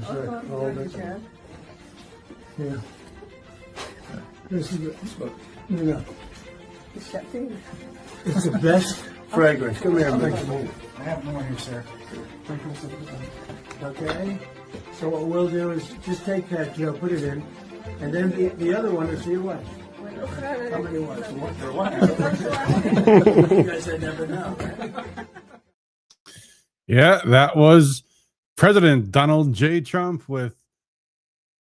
Hold it. Yeah. This is it. No. It's the best fragrance. Come here, man. I have more here, sir. Okay. So what we'll do is just take that, Joe, put it in, and then the other one is for your wife. How many wives? One for one. You guys I never know. Yeah, that was President Donald J. Trump with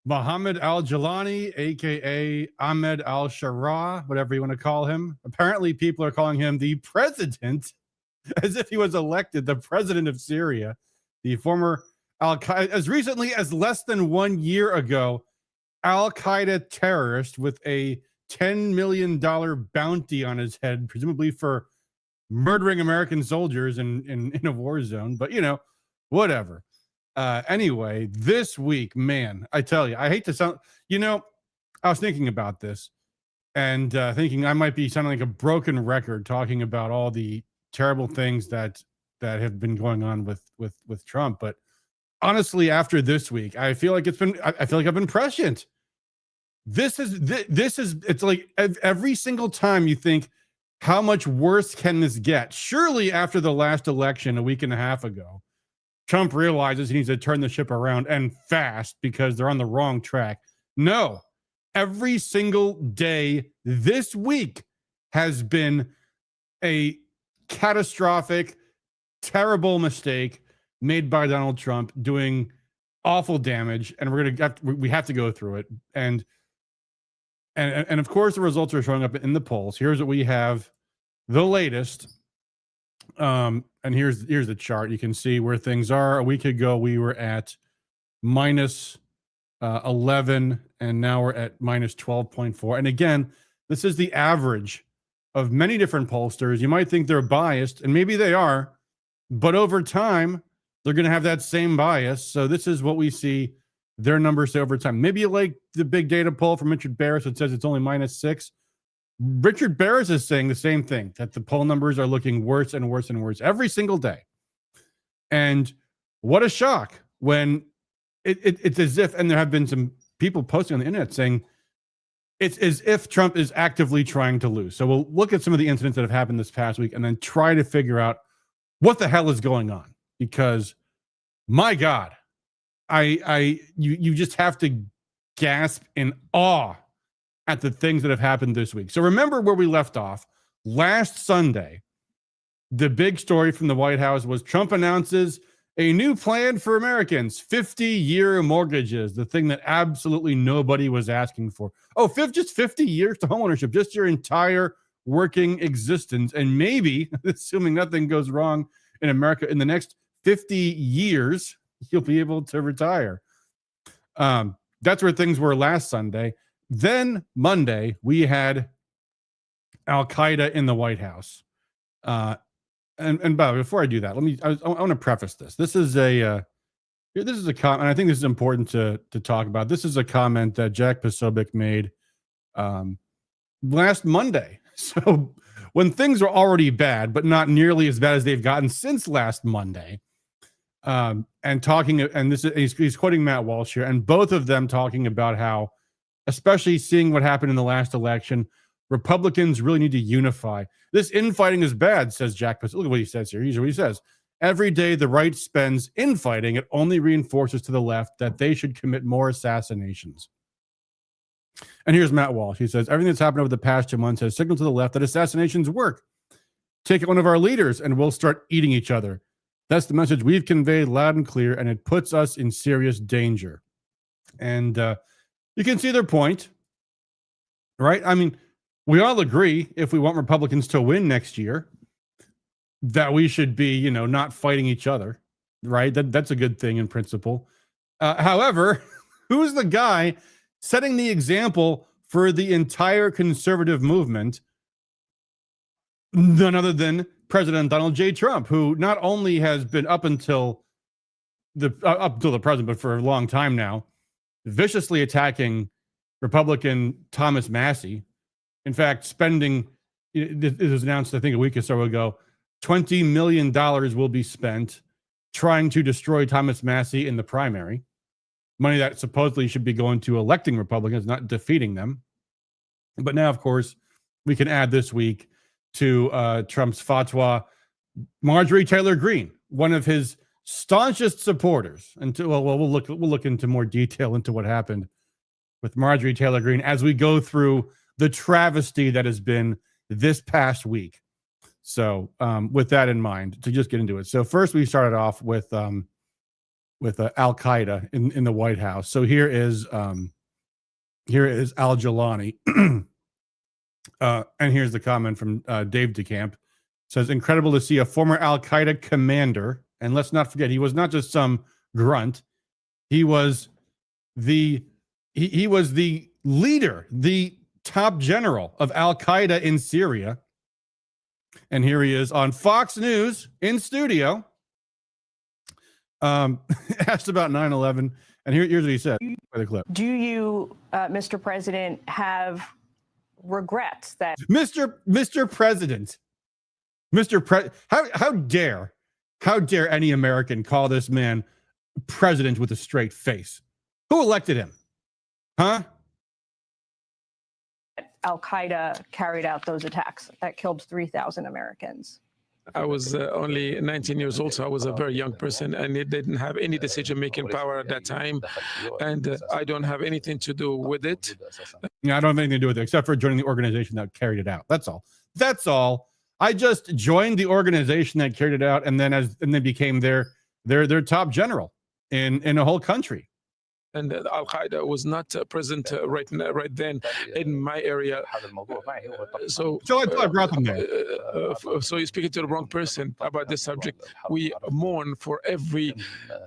Mohammed al-Jilani, a.k.a. Ahmed al-Shara, whatever you want to call him. Apparently, people are calling him the president, as if he was elected the president of Syria. The former Al-Qaeda, as recently as less than 1 year ago, Al-Qaeda terrorist with a $10 million bounty on his head, presumably for murdering American soldiers in a war zone. But, whatever. Anyway, this week, man, I tell you, I hate to sound, I was thinking about this and thinking I might be sounding like a broken record talking about all the terrible things that have been going on with Trump. But honestly, after this week, I feel like I've been prescient. It's like every single time you think, how much worse can this get? Surely after the last election a week and a half ago, Trump realizes he needs to turn the ship around and fast because they're on the wrong track. No, every single day this week has been a catastrophic, terrible mistake made by Donald Trump, doing awful damage, and we have to go through it. And of course, the results are showing up in the polls. Here's what we have, the latest. And here's the chart. You can see where things are. A week ago, we were at minus 11, and now we're at minus 12.4. And again, this is the average of many different pollsters. You might think they're biased, and maybe they are, but over time, they're going to have that same bias. So this is what we see their numbers say over time. Maybe you like the big data poll from Richard Barris that says it's only minus 6. Richard Barris is saying the same thing, that the poll numbers are looking worse and worse and worse every single day. And what a shock when it's as if, and there have been some people posting on the internet saying it's as if Trump is actively trying to lose. So we'll look at some of the incidents that have happened this past week and then try to figure out what the hell is going on. Because, my God, you just have to gasp in awe at the things that have happened this week. So remember where we left off. Last Sunday, the big story from the White House was Trump announces a new plan for Americans, 50-year mortgages, the thing that absolutely nobody was asking for. Oh, just 50 years to homeownership, just your entire working existence. And maybe, assuming nothing goes wrong in America, in the next 50 years, you'll be able to retire. That's where things were last Sunday. Then Monday, we had Al-Qaeda in the White House. And by the way, before I do that, I want to preface this. This is a comment, and I think this is important to talk about. This is a comment that Jack Posobiec made last Monday. So when things are already bad, but not nearly as bad as they've gotten since last Monday, and he's quoting Matt Walsh here, and both of them talking about how, especially seeing what happened in the last election, Republicans really need to unify. This infighting is bad, says Jack Posobiec. Look at what he says here. Here's what he says. Every day the right spends infighting, it only reinforces to the left that they should commit more assassinations. And here's Matt Walsh. He says, everything that's happened over the past 2 months has signaled to the left that assassinations work. Take one of our leaders and we'll start eating each other. That's the message we've conveyed loud and clear, and it puts us in serious danger. And you can see their point, right? I mean, we all agree, if we want Republicans to win next year, that we should be, not fighting each other, right? That's a good thing in principle. However, who's the guy setting the example for the entire conservative movement? None other than President Donald J. Trump, who not only has been up until the present, but for a long time now, viciously attacking Republican Thomas Massie. In fact, spending, it was announced, I think, a week or so ago, $20 million will be spent trying to destroy Thomas Massie in the primary. money that supposedly should be going to electing Republicans, not defeating them. But now, of course, we can add this week to Trump's fatwa, Marjorie Taylor Greene, one of his staunchest supporters. And we'll look into more detail into what happened with Marjorie Taylor Greene as we go through the travesty that has been this past week. So with that in mind, to just get into it. So first we started off with Al Qaeda in the White House. So here is Al Jilani. And here's the comment from Dave DeCamp. It says, incredible to see a former Al Qaeda commander. And let's not forget, he was not just some grunt. He was the leader, the top general of Al Qaeda in Syria. And here he is on Fox News in studio. Asked about 9/11. And here's what he said. By the clip. Do you, Mr. President, have regrets that Mr. President, how dare any American call this man president with a straight face? Who elected him? Huh? Al Qaeda carried out those attacks that killed 3,000 Americans? I was only 19 years old, so I was a very young person, and it didn't have any decision-making power at that time, and I don't have anything to do with it. Yeah, I don't have anything to do with it except for joining the organization that carried it out. That's all. I just joined the organization that carried it out, and then became their top general in a whole country. And Al Qaeda was not present right then in my area. So I brought them there. So you're speaking to the wrong person about this subject. We mourn for every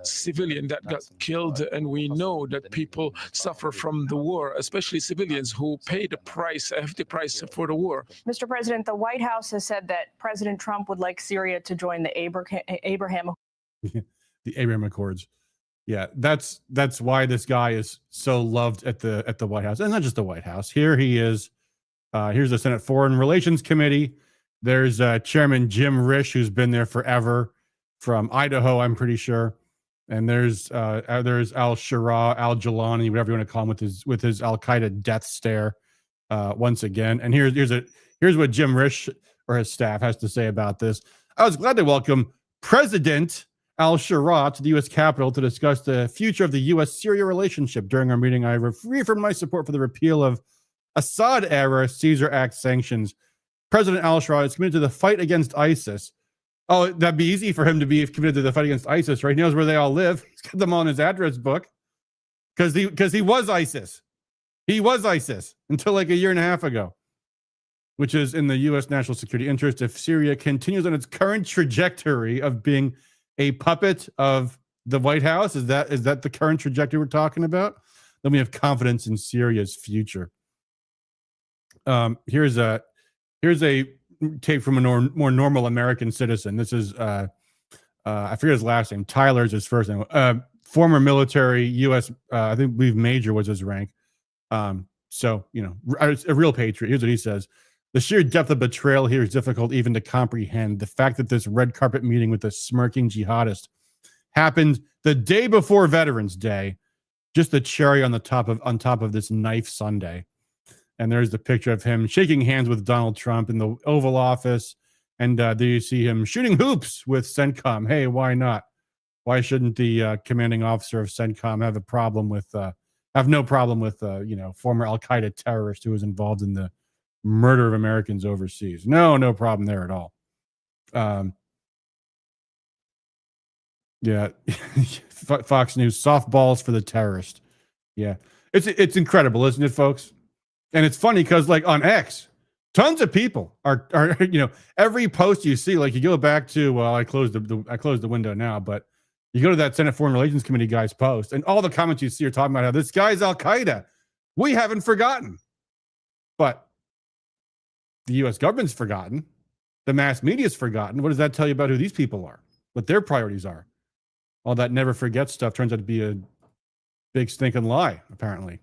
civilian that got killed, and we know that people suffer from the war, especially civilians who paid a hefty price for the war. Mr. President, the White House has said that President Trump would like Syria to join the Abraham Accords. Yeah, that's why this guy is so loved at the White House, and not just the White House. Here he is. Here's the Senate Foreign Relations Committee. There's Chairman Jim Risch, who's been there forever, from Idaho, I'm pretty sure. And there's Al Shara, Al Jilani, whatever you want to call him, with his Al Qaeda death stare once again. And here's what Jim Risch or his staff has to say about this. I was glad to welcome President Al Shara to the U.S. Capitol to discuss the future of the U.S.-Syria relationship. During our meeting, I reaffirmed my support for the repeal of Assad-era Caesar Act sanctions. President Al Shara is committed to the fight against ISIS. Oh, that'd be easy for him to be committed to the fight against ISIS, right? He knows where they all live. He's got them all in his address book because he was ISIS. He was ISIS until like a year and a half ago, which is in the U.S. national security interest if Syria continues on its current trajectory of being a puppet of the White House. Is that the current trajectory we're talking about? Then we have confidence in Syria's future. Here's a tape from a more normal American citizen. This is I forget his last name. Tyler's his first name. Former military U.S. I believe major was his rank. So a real patriot. Here's what he says. The sheer depth of betrayal here is difficult even to comprehend. The fact that this red carpet meeting with a smirking jihadist happened the day before Veterans Day, just the cherry on top of this knife Sunday. And there's the picture of him shaking hands with Donald Trump in the Oval Office. And there you see him shooting hoops with CENTCOM. Hey, why not? Why shouldn't the commanding officer of CENTCOM have no problem with former Al Qaeda terrorist who was involved in the murder of Americans overseas? No problem there at all. Yeah, Fox News, softballs for the terrorist. Yeah, it's incredible, isn't it, folks? And it's funny because like on X, tons of people are every post you see, like you go back to I closed the window now, but you go to that Senate Foreign Relations Committee guy's post, and all the comments you see are talking about how this guy's Al Qaeda. We haven't forgotten, but the U.S. government's forgotten. The mass media's forgotten. What does that tell you about who these people are? What their priorities are? All that never forget stuff turns out to be a big stinking lie, apparently.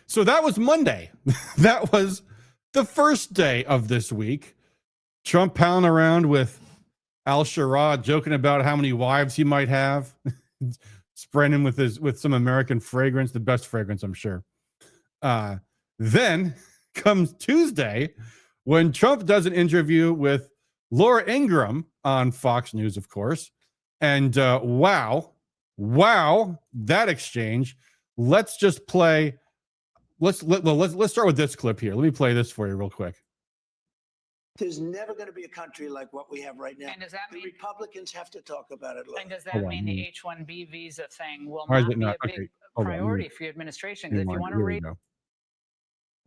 So that was Monday. That was the first day of this week. Trump pounding around with Al Shara, joking about how many wives he might have. spraying him with some American fragrance, the best fragrance, I'm sure. Then comes Tuesday when Trump does an interview with Laura Ingraham on Fox News, of course. And wow, that exchange. Let's just play. Let's start with this clip here. Let me play this for you real quick. There's never going to be a country like what we have right now. And does that The mean? Republicans have to talk about it. And does that Hold on, mean let the me- H-1B visa thing will Why is not it be not? a big Okay, hold on, let me- priority for your administration? Because if you want to Here we raise, go.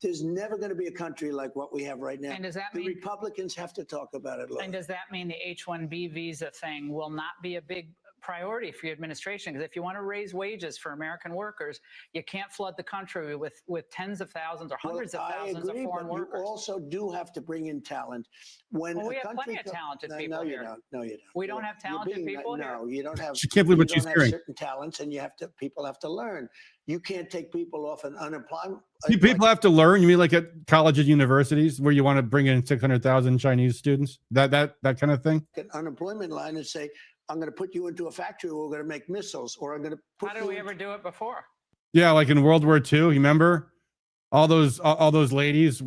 There's never going to be a country like what we have right now. and does that The mean? Republicans have to talk about it. And does that mean the H-1B visa thing will not be a big priority for your administration? Because if you want to raise wages for American workers, you can't flood the country with tens of thousands or hundreds of thousands of foreign but workers. you also do have to bring in talent. When Well, we a have country plenty of talented no, people no, here. you don't. No, you don't. We don't have You're talented being- people here? No, you don't have. She can't believe what you she's don't have hearing. certain talents, and people have to learn. You can't take people off an unemployment. People have to learn. You mean like at colleges, universities, where you want to bring in 600,000 Chinese students? That kind of thing. an unemployment line and say, I'm going to put you into a factory where we're going to make missiles, or I'm going to put How did you we into- ever do it before? Yeah, like in World War II. You remember all those ladies,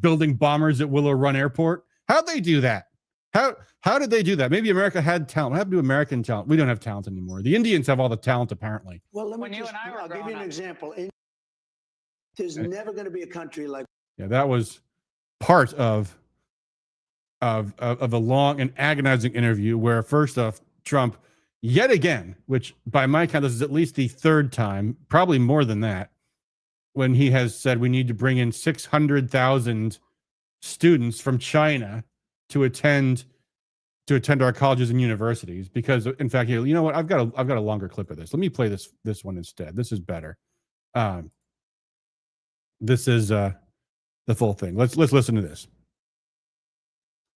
building bombers at Willow Run Airport? How'd they do that? How did they do that? Maybe America had talent. What happened to American talent? We don't have talent anymore. The Indians have all the talent, apparently. Well, let me When you just, and I were I'll give you growing an up. example. There's Okay. never going to be a country like Yeah, that was part of a long and agonizing interview where, first off, Trump, yet again, which by my count, this is at least the third time, probably more than that, when he has said we need to bring in 600,000 students from China to attend our colleges and universities. Because, in fact, you know what? I've got a longer clip of this. Let me play this one instead. This is better. This is the full thing. Let's listen to this.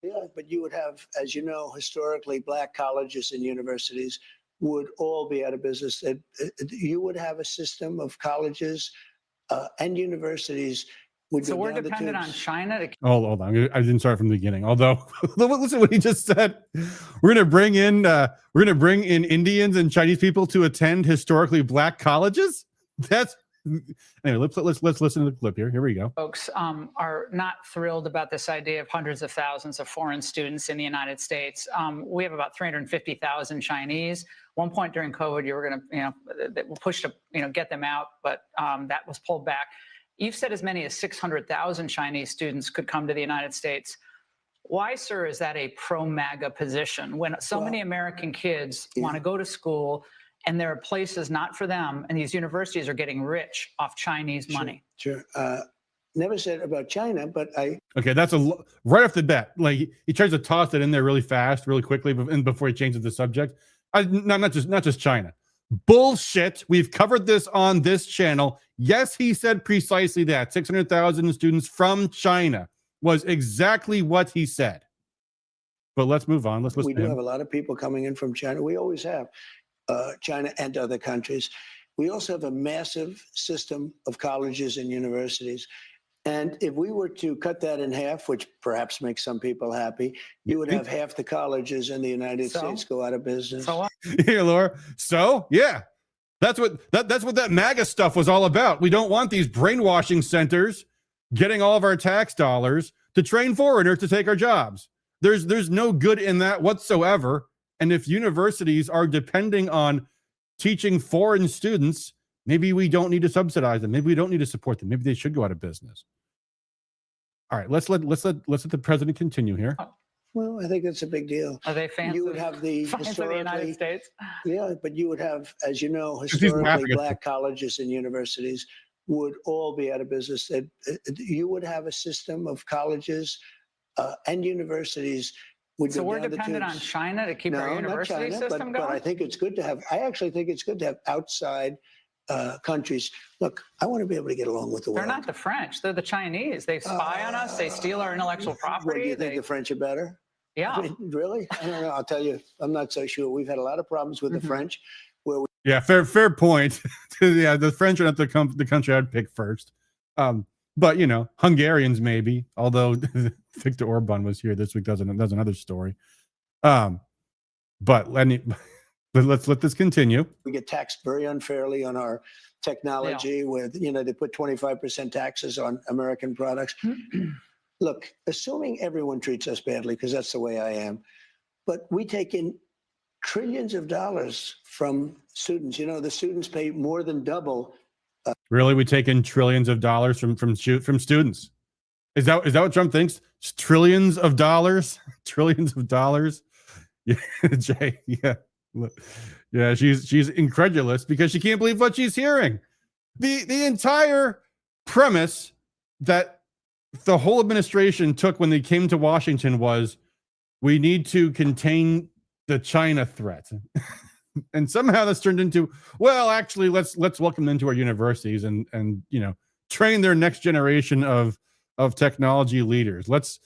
Yeah, but you would have, as you know, historically, black colleges and universities would all be out of business. You would have a system of colleges and universities would So go we're down the dependent on tubes. China to Hold on. I didn't start from the beginning. Although, listen to what he just said. We're gonna bring in Indians and Chinese people to attend historically black colleges. That's anyway. Let's listen to the clip here. Here we go. folks are not thrilled about this idea of hundreds of thousands of foreign students in the United States. We have about 350,000 Chinese. One point during COVID, you were going to, push to, get them out, but that was pulled back. You've said as many as 600,000 Chinese students could come to the United States. Why, sir, is that a pro-MAGA position when so many American kids want to go to school and there are places not for them, and these universities are getting rich off Chinese money? Sure. Never said about China, but Okay, that's right off the bat. Like he tries to toss it in there really fast, really quickly, and before he changes the subject. Not just China. Bullshit. We've covered this on this channel. Yes, he said precisely that 600,000 students from China was exactly what he said. But let's move on. Let's listen we to do him. have a lot of people coming in from China. We always have China and other countries. We also have a massive system of colleges and universities. And if we were to cut that in half, which perhaps makes some people happy, you would have half the colleges in the United States go out of business. So what? Here, Laura. So, yeah, that's what that MAGA stuff was all about. We don't want these brainwashing centers getting all of our tax dollars to train foreigners to take our jobs. There's no good in that whatsoever. And if universities are depending on teaching foreign students, maybe we don't need to subsidize them. Maybe we don't need to support them. Maybe they should go out of business. All right, let's let the president continue here. Well, I think that's a big deal. Are they fans You of, would have the fans of the United historically, States? yeah, but you would have, as you know, he's from historically, Africa. black colleges and universities would all be out of business. You would have a system of colleges and universities would So go we're down the dependent on tubes. China to keep our No, not university China, system but I going? think it's good to have. I actually think it's good to have outside countries. Look, I want to be able to get along with the They're world. not the French. They're the Chinese. They spy on us. They steal our intellectual What, do property. you think the French are better? Yeah. I mean, really? I don't know. I'll tell you, I'm not so sure. We've had a lot of problems with the French. Yeah, fair point. Yeah, the French are not the country I'd pick first. But Hungarians maybe. Although Viktor Orban was here this week, that's another story. But Let's let this continue. We get taxed very unfairly on our technology with, they put 25% taxes on American products. Look, assuming everyone treats us badly, because that's the way I am, but we take in trillions of dollars from students. The students pay more than double. Really, we take in trillions of dollars from students. Is that what Trump thinks? Trillions of dollars, trillions of dollars. Yeah, Jay. Yeah, she's incredulous because she can't believe what she's hearing. The entire premise that the whole administration took when they came to Washington was, we need to contain the China threat. And somehow that's turned into, well, actually, let's welcome them to our universities and train their next generation of technology leaders. Let's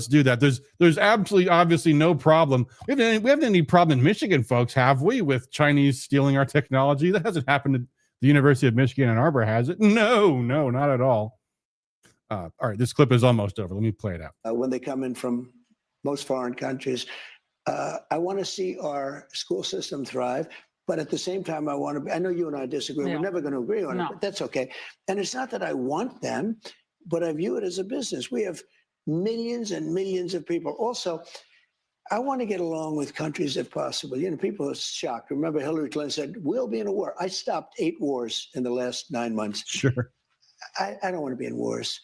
do that. There's absolutely obviously no problem. We haven't any problem in Michigan, folks, have we, with Chinese stealing our technology? That hasn't happened at the University of Michigan Ann Arbor, has it? No, not at all. All right, this clip is almost over. Let me play it out. When they come in from most foreign countries, I want to see our school system thrive. But at the same time, I know you and I disagree. Yeah. We're never going to agree on No. it, but that's okay. And it's not that I want them, but I view it as a business. We have millions and millions of people. Also, I want to get along with countries if possible. People are shocked. Remember, Hillary Clinton said, we'll be in a war. I stopped 8 wars in the last 9 months. Sure. I don't want to be in wars.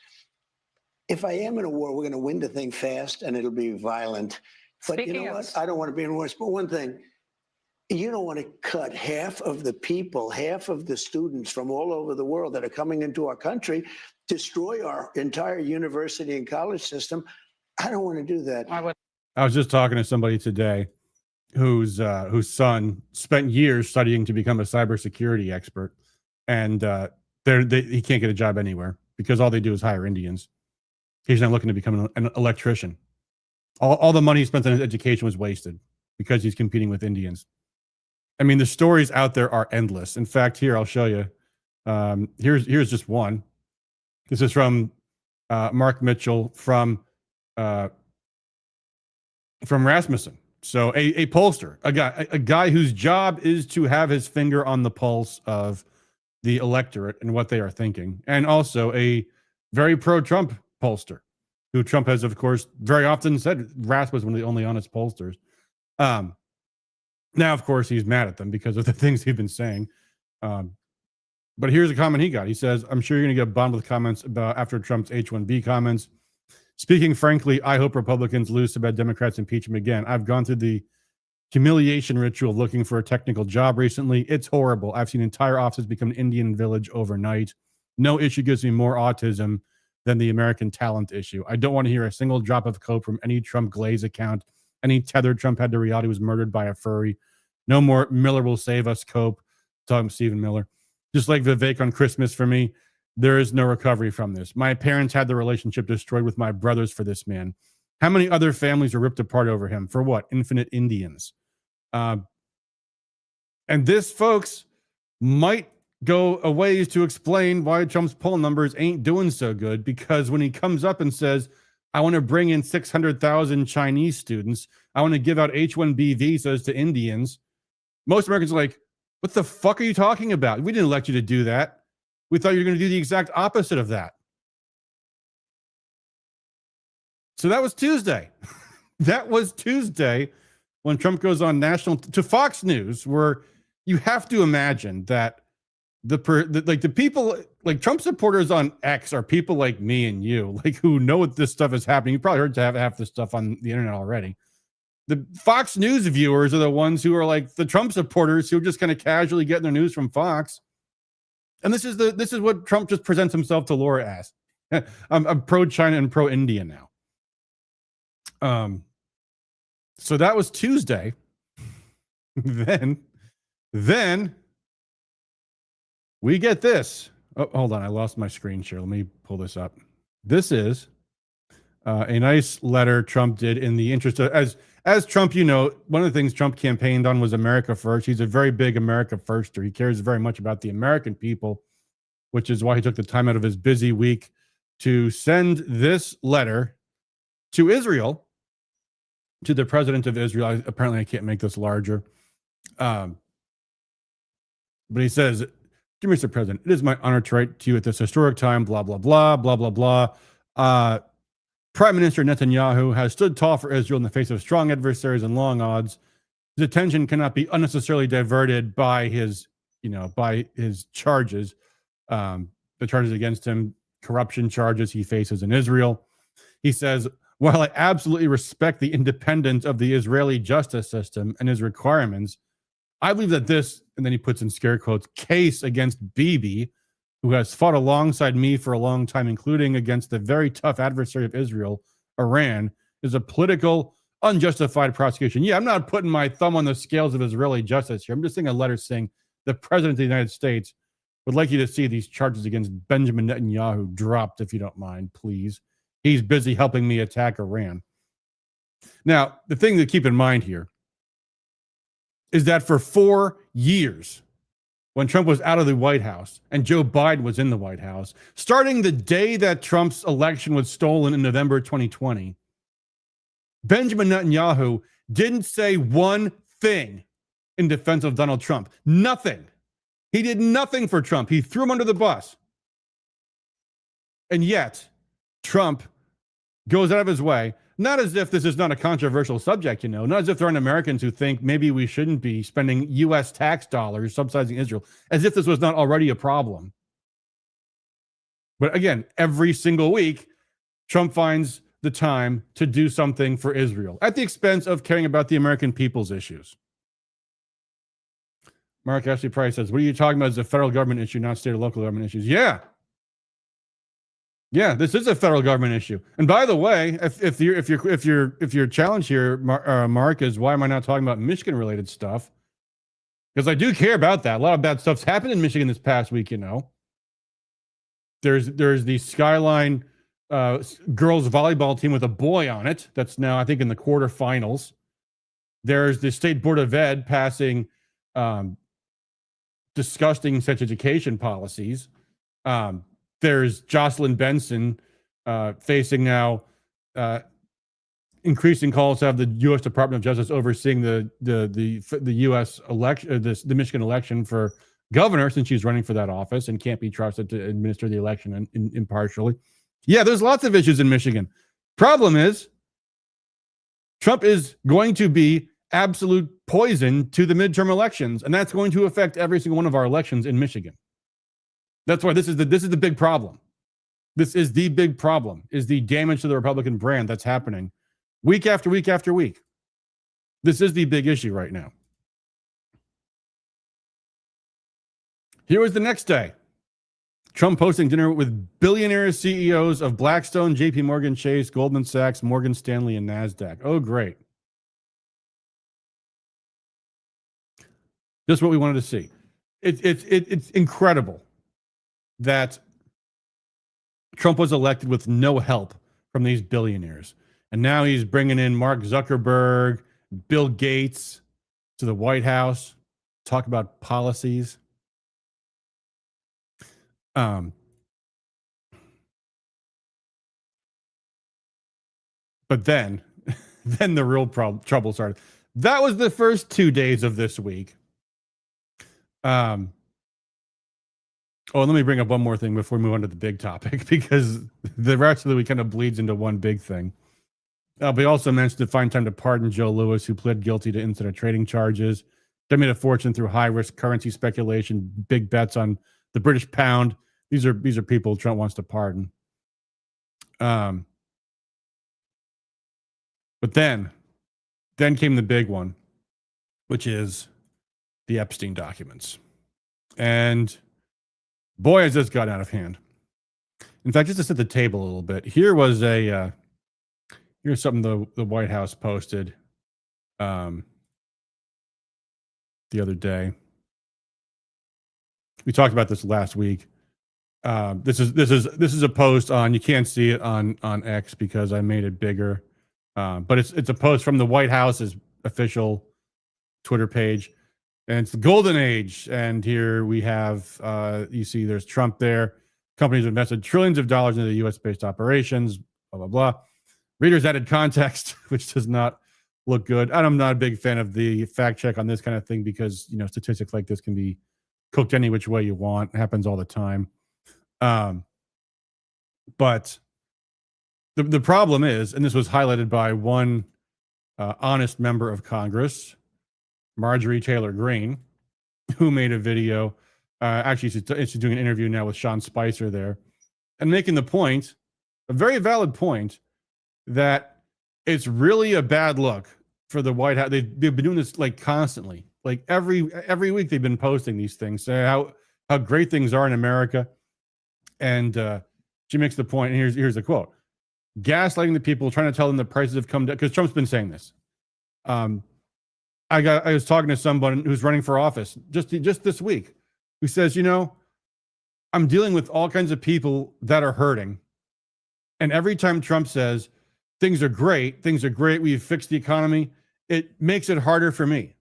If I am in a war, we're going to win the thing fast and it'll be violent. But you know what? I don't want to be in wars. But one thing, you don't want to cut half of the people, half of the students from all over the world that are coming into our country, destroy our entire university and college system. I don't want to do that. I was just talking to somebody today whose son spent years studying to become a cybersecurity expert, and he can't get a job anywhere because all they do is hire Indians. He's now looking to become an electrician. All the money he spent on his education was wasted because he's competing with Indians. I mean, the stories out there are endless. In fact, here, I'll show you. Here's just one. This is from Mark Mitchell from Rasmussen. So a pollster, a guy whose job is to have his finger on the pulse of the electorate and what they are thinking. And also a very pro-Trump pollster, who Trump has, of course, very often said Rasmussen was one of the only honest pollsters. Now, of course, he's mad at them because of the things he's been saying. But here's a comment he got. He says, I'm sure you're going to get bombed with comments about after Trump's H-1B comments. Speaking frankly, I hope Republicans lose to bad Democrats impeach him again. I've gone through the humiliation ritual looking for a technical job recently. It's horrible. I've seen entire offices become an Indian village overnight. No issue gives me more autism than the American talent issue. I don't want to hear a single drop of code from any Trump Glaze account. Any tether Trump had to reality was murdered by a furry. No more Miller will save us cope. Talking Stephen Miller. Just like Vivek on Christmas for me, there is no recovery from this. My parents had the relationship destroyed with my brothers for this man. How many other families were ripped apart over him? For what? Infinite Indians. And this, folks, might go a ways to explain why Trump's poll numbers ain't doing so good, because when he comes up and says, I want to bring in 600,000 Chinese students, I want to give out H-1B visas to Indians, most Americans are like, what the fuck are you talking about? We didn't elect you to do that. We thought you were going to do the exact opposite of that. So that was Tuesday. That was Tuesday when Trump goes on to Fox News, where you have to imagine that the people, like Trump supporters on X, are people like me and you, like, who know what this stuff is happening. You probably heard to have half this stuff on the internet already. The Fox News viewers are the ones who are like the Trump supporters who are just kind of casually getting their news from Fox. And this is what Trump just presents himself to Laura as. I'm pro-China and pro-India now. So that was Tuesday. Then we get this. Oh, hold on. I lost my screen share. Let me pull this up. This is a nice letter Trump did in the interest of, as Trump, one of the things Trump campaigned on was America First. He's a very big America Firster. He cares very much about the American people, which is why he took the time out of his busy week to send this letter to Israel, to the president of Israel. Apparently, I can't make this larger. But he says, "Dear Mr. President, it is my honor to write to you at this historic time, blah, blah, blah, blah, blah, blah. Prime Minister Netanyahu has stood tall for Israel in the face of strong adversaries and long odds. His attention cannot be unnecessarily diverted by his charges, the charges against him, corruption charges he faces in Israel." He says, "While I absolutely respect the independence of the Israeli justice system and his requirements, I believe that this," and then he puts in scare quotes, "case against Bibi, who has fought alongside me for a long time, including against the very tough adversary of Israel, Iran, is a political, unjustified prosecution." Yeah, I'm not putting my thumb on the scales of Israeli justice here. I'm just saying a letter saying the President of the United States would like you to see these charges against Benjamin Netanyahu dropped, if you don't mind, please. He's busy helping me attack Iran. Now, the thing to keep in mind here is that for 4 years, when Trump was out of the White House and Joe Biden was in the White House, starting the day that Trump's election was stolen in November 2020, Benjamin Netanyahu didn't say one thing in defense of Donald Trump. Nothing. He did nothing for Trump. He threw him under the bus. And yet, Trump goes out of his way, not as if this is not a controversial subject, not as if there aren't Americans who think maybe we shouldn't be spending U.S. tax dollars subsidizing Israel, as if this was not already a problem. But again, every single week, Trump finds the time to do something for Israel at the expense of caring about the American people's issues. Mark Ashley Price says, "What are you talking about as a federal government issue, not state or local government issues?" Yeah, this is a federal government issue. And by the way, if your challenge here, Mark, is why am I not talking about Michigan-related stuff? Because I do care about that. A lot of bad stuff's happened in Michigan this past week. There's the Skyline girls volleyball team with a boy on it that's now, I think, in the quarterfinals. There's the State Board of Ed passing disgusting sex education policies. There's Jocelyn Benson facing now increasing calls to have the U.S. Department of Justice overseeing the U.S. election, the Michigan election for governor, since she's running for that office and can't be trusted to administer the election impartially. Yeah, there's lots of issues in Michigan. Problem is, Trump is going to be absolute poison to the midterm elections, and that's going to affect every single one of our elections in Michigan. That's why this is the big problem. This is the big problem, is the damage to the Republican brand that's happening week after week after week. This is the big issue right now. Here was the next day. Trump hosting dinner with billionaire CEOs of Blackstone, JP Morgan Chase, Goldman Sachs, Morgan Stanley, and NASDAQ. Oh, great. Just what we wanted to see. It's incredible that Trump was elected with no help from these billionaires. And now he's bringing in Mark Zuckerberg, Bill Gates to the White House, talk about policies. But then the real trouble started. That was the first 2 days of this week. Let me bring up one more thing before we move on to the big topic, because the rest of the week kind of bleeds into one big thing. But he also mentioned to find time to pardon Joe Lewis, who pled guilty to insider trading charges. They made a fortune through high-risk currency speculation, big bets on the British pound. These are people Trump wants to pardon. But then came the big one, which is the Epstein documents. And boy, has this got out of hand. In fact, just to set the table a little bit, here's something the White House posted the other day. We talked about this last week. This is a post on, you can't see it on X because I made it bigger. But it's a post from the White House's official Twitter page. And it's the golden age. And here we have, you see there's Trump there. Companies have invested trillions of dollars into the U.S.-based operations, blah, blah, blah. Readers added context, which does not look good. I'm not a big fan of the fact check on this kind of thing because, you know, statistics like this can be cooked any which way you want. It happens all the time. But the problem is, and this was highlighted by one honest member of Congress, Marjorie Taylor Greene, who made a video. Actually, she's doing an interview now with Sean Spicer there, and making the point, a very valid point, that it's really a bad look for the White House. They've been doing this like constantly, like every week they've been posting these things, saying how great things are in America, and she makes the point. And here's the quote: "Gaslighting the people, trying to tell them the prices have come down." Because Trump's been saying this. I was talking to someone who's running for office just this week, who says, you know, I'm dealing with all kinds of people that are hurting. And every time Trump says, things are great, we've fixed the economy, it makes it harder for me.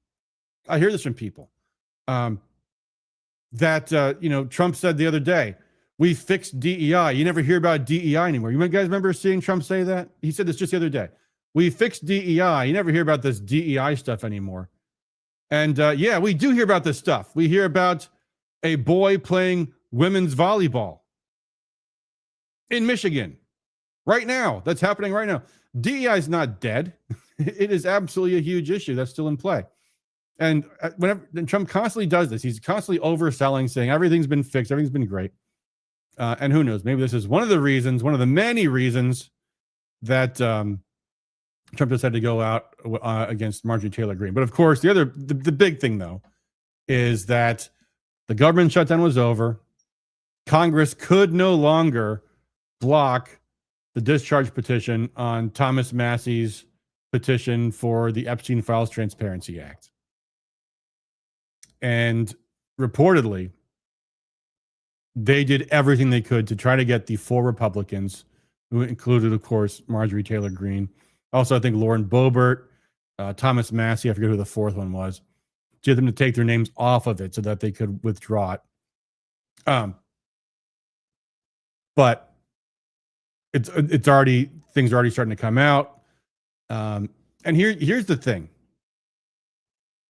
I hear this from people. You know, Trump said the other day, we fixed DEI. You never hear about DEI anymore. You guys remember seeing Trump say that? He said this just the other day. We fixed DEI. You never hear about this DEI stuff anymore. And yeah, we do hear about this stuff. We hear about a boy playing women's volleyball in Michigan right now. That's happening right now. DEI is not dead. It is absolutely a huge issue that's still in play. And whenever Trump constantly does this, he's constantly overselling, saying everything's been fixed, everything's been great. And who knows, maybe this is one of the reasons, one of the many reasons that Trump just had to go out against Marjorie Taylor Greene. But of course, the big thing, though, is that the government shutdown was over. Congress could no longer block the discharge petition on Thomas Massey's petition for the Epstein Files Transparency Act. And reportedly, they did everything they could to try to get the 4 Republicans, who included, of course, Marjorie Taylor Greene. Also, I think Lauren Boebert, Thomas Massey, I forget who the 4th one was, to get them to take their names off of it so that they could withdraw it. But it's already, things are already starting to come out. And here's the thing.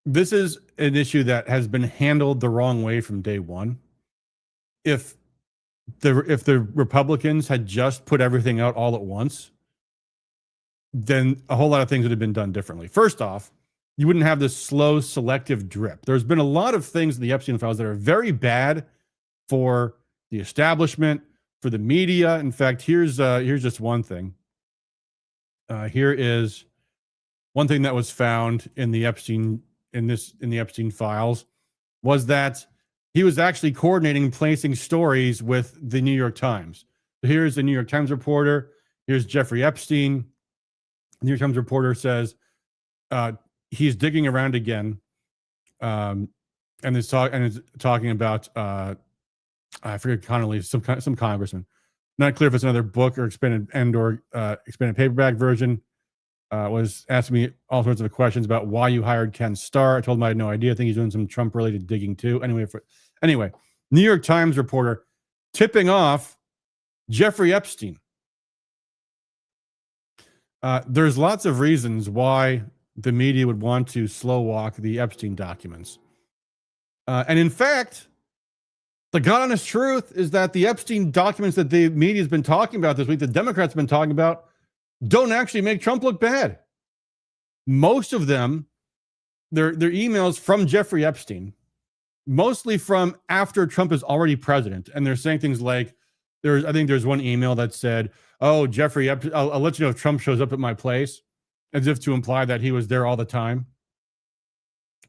This is an issue that has been handled the wrong way from day one. If the Republicans had just put everything out all at once, then a whole lot of things would have been done differently. First off, you wouldn't have this slow, selective drip. There's been a lot of things in the Epstein files that are very bad for the establishment, for the media. In fact, here's just one thing. Here is one thing that was found in the Epstein files, was that he was actually coordinating, placing stories with the New York Times. So here's the New York Times reporter. Here's Jeffrey Epstein. The New York Times reporter says he's digging around again, and is talking about I forget Connolly, some congressman. Not clear if it's another book or expanded paperback version. Was asking me all sorts of questions about why you hired Ken Starr. I told him I had no idea. I think he's doing some Trump-related digging too. Anyway, New York Times reporter tipping off Jeffrey Epstein. There's lots of reasons why the media would want to slow walk the Epstein documents. And in fact, the God honest truth is that the Epstein documents that the media has been talking about this week, the Democrats have been talking about, don't actually make Trump look bad. Most of them, they're emails from Jeffrey Epstein, mostly from after Trump is already president. And they're saying things like, I think there's one email that said, oh, Jeffrey Epstein, I'll let you know if Trump shows up at my place, as if to imply that he was there all the time.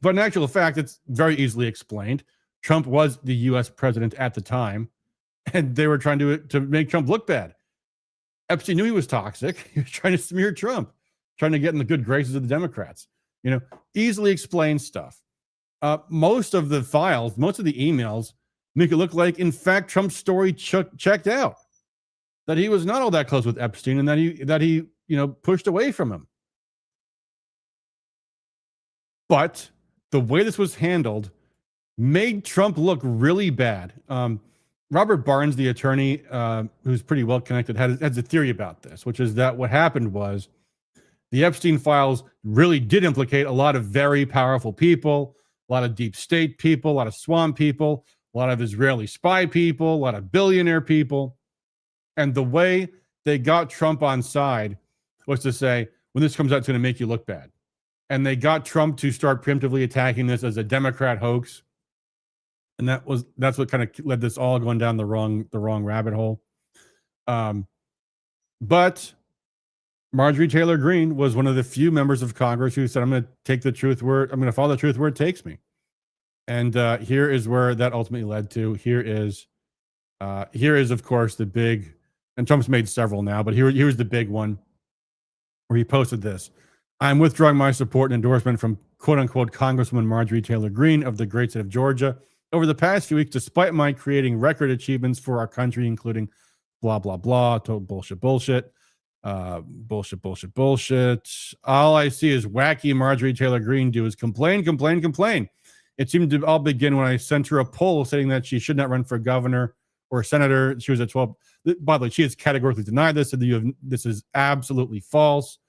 But in actual fact, it's very easily explained. Trump was the U.S. president at the time, and they were trying to make Trump look bad. Epstein knew he was toxic. He was trying to smear Trump, trying to get in the good graces of the Democrats. You know, easily explained stuff. Most of the files, most of the emails make it look like, in fact, Trump's story checked out. That he was not all that close with Epstein, and that he pushed away from him. But the way this was handled made Trump look really bad. Robert Barnes, the attorney, who's pretty well connected, has a theory about this, which is that what happened was The Epstein files really did implicate a lot of very powerful people, a lot of deep state people, a lot of swamp people, a lot of Israeli spy people, a lot of billionaire people. And the way they got Trump on side was to say, when this comes out, it's going to make you look bad. And they got Trump to start preemptively attacking this as a Democrat hoax. And that's what kind of led this all going down the wrong rabbit hole. But Marjorie Taylor Greene was one of the few members of Congress who said, I'm going to take the truth where I'm going to follow the truth where it takes me. And here is where that ultimately led to. Here is, of course, the big, and Trump's made several now, but here's the big one where he posted this. I'm withdrawing my support and endorsement from quote unquote Congresswoman Marjorie Taylor Greene of the great state of Georgia over the past few weeks, despite my creating record achievements for our country, including blah, blah, blah, total bullshit. Bullshit. All I see is wacky Marjorie Taylor Greene do is complain. It seemed to all begin when I sent her a poll saying that she should not run for governor or senator. She was at 12. By the way, she has categorically denied this. Said that this is absolutely false.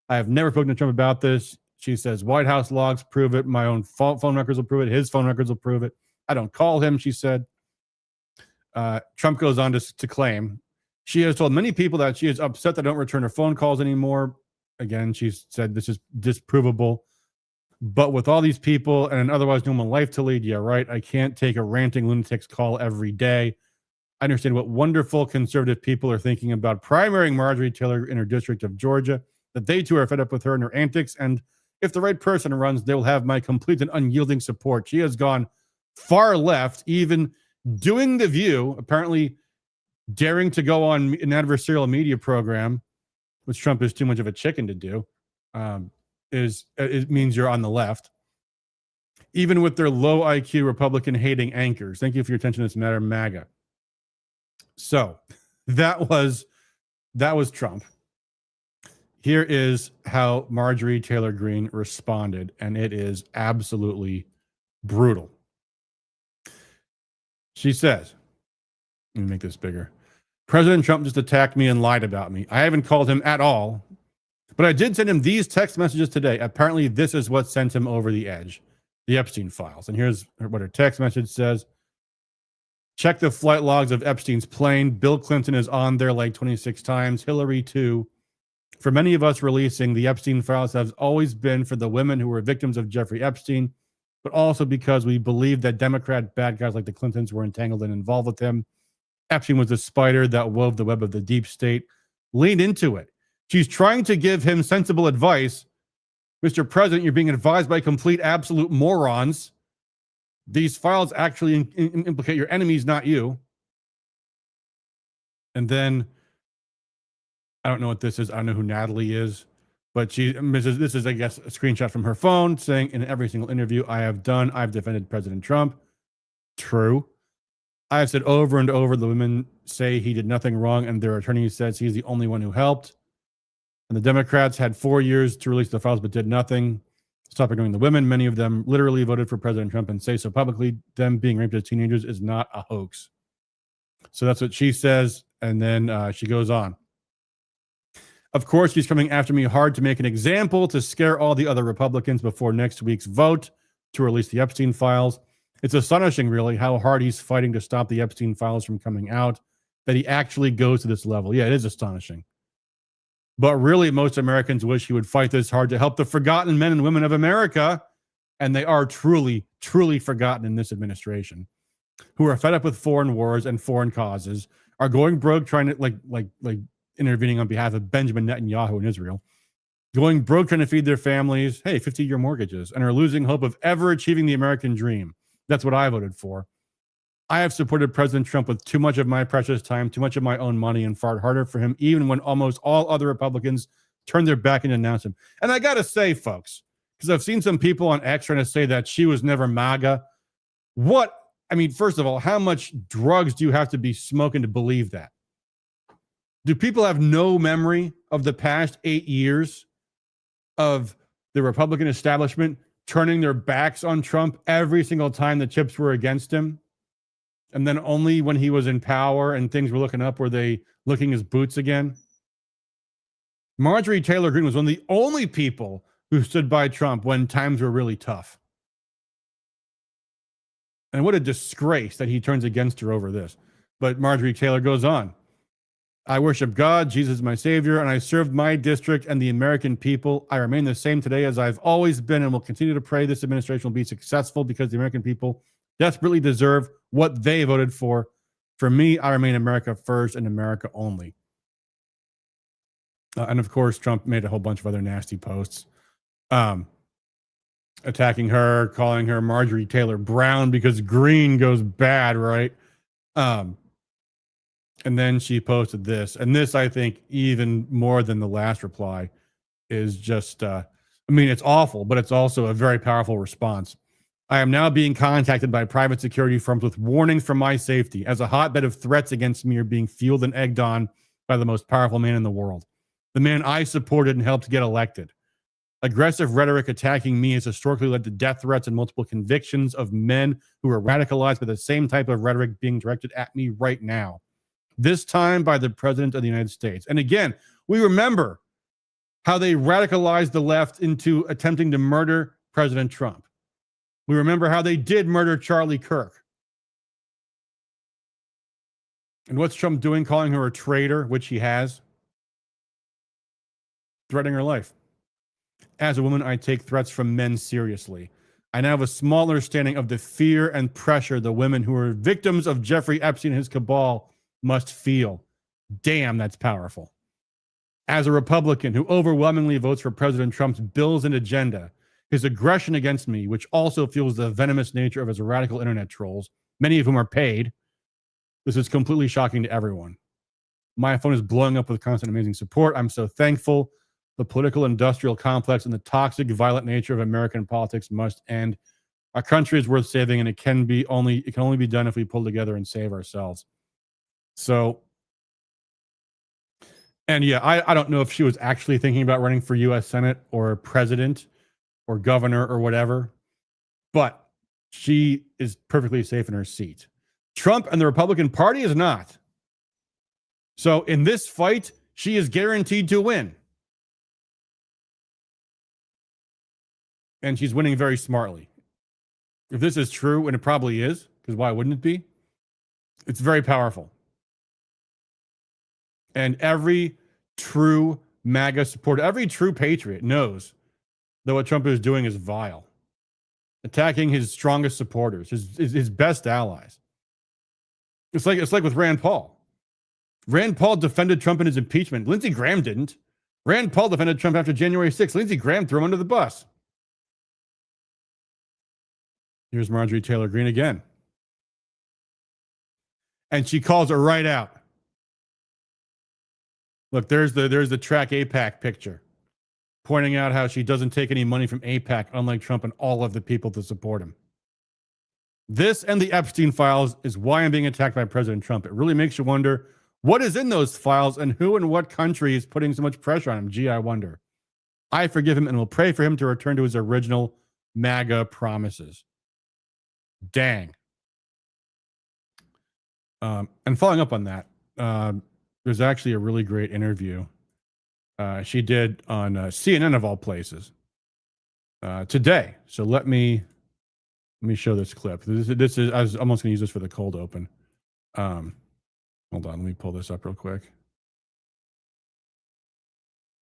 I have never spoken to Trump about this. She says White House logs prove it. My own phone records will prove it. His phone records will prove it. I don't call him, she said. Trump goes on to claim she has told many people that she is upset that I don't return her phone calls anymore. Again, she said this is disprovable. But with all these people and an otherwise normal life to lead, yeah, right, I can't take a ranting lunatic's call every day. I understand what wonderful conservative people are thinking about primarying Marjorie Taylor in her district of Georgia, that they too are fed up with her and her antics. And if the right person runs, they will have my complete and unyielding support. She has gone far left, even doing The View, apparently daring to go on an adversarial media program, which Trump is too much of a chicken to do, it means you're on the left. Even with their low IQ Republican hating anchors. Thank you for your attention to this matter, MAGA. So that was Trump. Here is how Marjorie Taylor Greene responded, and it is absolutely brutal. She says, let me make this bigger. President Trump just attacked me and lied about me. I haven't called him at all, but I did send him these text messages today. Apparently, this is what sent him over the edge, the Epstein files. And here's what her text message says. Check the flight logs of Epstein's plane. Bill Clinton is on there like 26 times. Hillary, too. For many of us, releasing the Epstein files has always been for the women who were victims of Jeffrey Epstein, but also because we believe that Democrat bad guys like the Clintons were entangled and involved with him. Epstein was the spider that wove the web of the deep state. Lean into it. She's trying to give him sensible advice. Mr. President, you're being advised by complete, absolute morons. These files actually implicate your enemies, not you. And then, I don't know what this is. I don't know who Natalie is. But this is, I guess, a screenshot from her phone saying, in every single interview I've defended President Trump. True. I've said over and over, the women say he did nothing wrong, and their attorney says he's the only one who helped. And the Democrats had 4 years to release the files, but did nothing. Stop ignoring the women. Many of them literally voted for President Trump and say so publicly. Them being raped as teenagers is not a hoax. So that's what she says. And then she goes on. Of course, he's coming after me hard to make an example to scare all the other Republicans before next week's vote to release the Epstein files. It's astonishing, really, how hard he's fighting to stop the Epstein files from coming out, that he actually goes to this level. Yeah, it is astonishing. But really, most Americans wish he would fight this hard to help the forgotten men and women of America. And they are truly, truly forgotten in this administration, who are fed up with foreign wars and foreign causes, are going broke trying to like intervening on behalf of Benjamin Netanyahu in Israel, going broke trying to feed their families, 50-year mortgages, and are losing hope of ever achieving the American dream. That's what I voted for. I have supported President Trump with too much of my precious time, too much of my own money, and fought harder for him, even when almost all other Republicans turned their back and denounced him. And I got to say, folks, because I've seen some people on X trying to say that she was never MAGA. First of all, how much drugs do you have to be smoking to believe that? Do people have no memory of the past 8 years of the Republican establishment turning their backs on Trump every single time the chips were against him? And then only when he was in power and things were looking up were they licking his boots again? Marjorie Taylor Greene was one of the only people who stood by Trump when times were really tough. And what a disgrace that he turns against her over this. But Marjorie Taylor goes on. I worship God, Jesus is my savior, and I served my district and the American people. I remain the same today as I've always been and will continue to pray this administration will be successful because the American people desperately deserve what they voted for. For me, I remain America first and America only. And of course, Trump made a whole bunch of other nasty posts, attacking her, calling her Marjorie Taylor Brown because green goes bad, right? And then she posted this. And this, I think, even more than the last reply, is just, I mean, it's awful, but it's also a very powerful response. I am now being contacted by private security firms with warnings for my safety as a hotbed of threats against me are being fueled and egged on by the most powerful man in the world, the man I supported and helped get elected. Aggressive rhetoric attacking me has historically led to death threats and multiple convictions of men who are radicalized by the same type of rhetoric being directed at me right now, this time by the President of the United States. And again, we remember how they radicalized the left into attempting to murder President Trump. We remember how they did murder Charlie Kirk. And what's Trump doing? Calling her a traitor, which he has. Threatening her life. As a woman, I take threats from men seriously. I now have a small understanding of the fear and pressure the women who are victims of Jeffrey Epstein and his cabal must feel. Damn, that's powerful. As a Republican who overwhelmingly votes for President Trump's bills and agenda, his aggression against me, which also fuels the venomous nature of his radical internet trolls, many of whom are paid, this is completely shocking to everyone. My phone is blowing up with constant amazing support. I'm so thankful. The political industrial complex and the toxic, violent nature of American politics must end. Our country is worth saving, and it can only be done if we pull together and save ourselves. So, and yeah, I don't know if she was actually thinking about running for U.S. Senate or president or governor or whatever, but she is perfectly safe in her seat. Trump and the Republican Party is not. So in this fight, she is guaranteed to win. And she's winning very smartly. If this is true, and it probably is, because why wouldn't it be? It's very powerful. And every true MAGA supporter, every true patriot knows that what Trump is doing is vile. Attacking his strongest supporters, his best allies. It's like with Rand Paul. Rand Paul defended Trump in his impeachment. Lindsey Graham didn't. Rand Paul defended Trump after January 6th. Lindsey Graham threw him under the bus. Here's Marjorie Taylor Greene again. And she calls her right out. Look, there's the track AIPAC picture, pointing out how she doesn't take any money from AIPAC, unlike Trump and all of the people that support him. This and the Epstein files is why I'm being attacked by President Trump. It really makes you wonder what is in those files and who and what country is putting so much pressure on him. Gee, I wonder. I forgive him and will pray for him to return to his original MAGA promises. Dang. And following up on that, there's actually a really great interview she did on CNN of all places today. So let me show this clip. This is I was almost going to use this for the cold open. Hold on, let me pull this up real quick.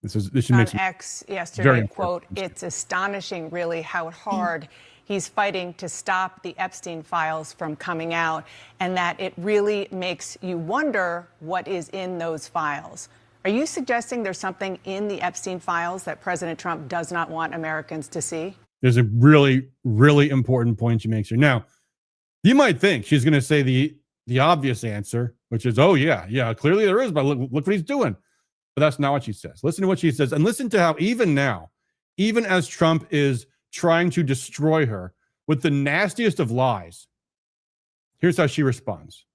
This should make on X yesterday, quote, "It's astonishing really how hard he's fighting to stop the Epstein files from coming out, and that it really makes you wonder what is in those files." Are you suggesting there's something in the Epstein files that President Trump does not want Americans to see? There's a really, really important point she makes here. Now, you might think she's going to say the obvious answer, which is, oh, yeah, clearly there is, but look what he's doing. But that's not what she says. Listen to what she says, and listen to how even now, even as Trump is trying to destroy her with the nastiest of lies, here's how she responds.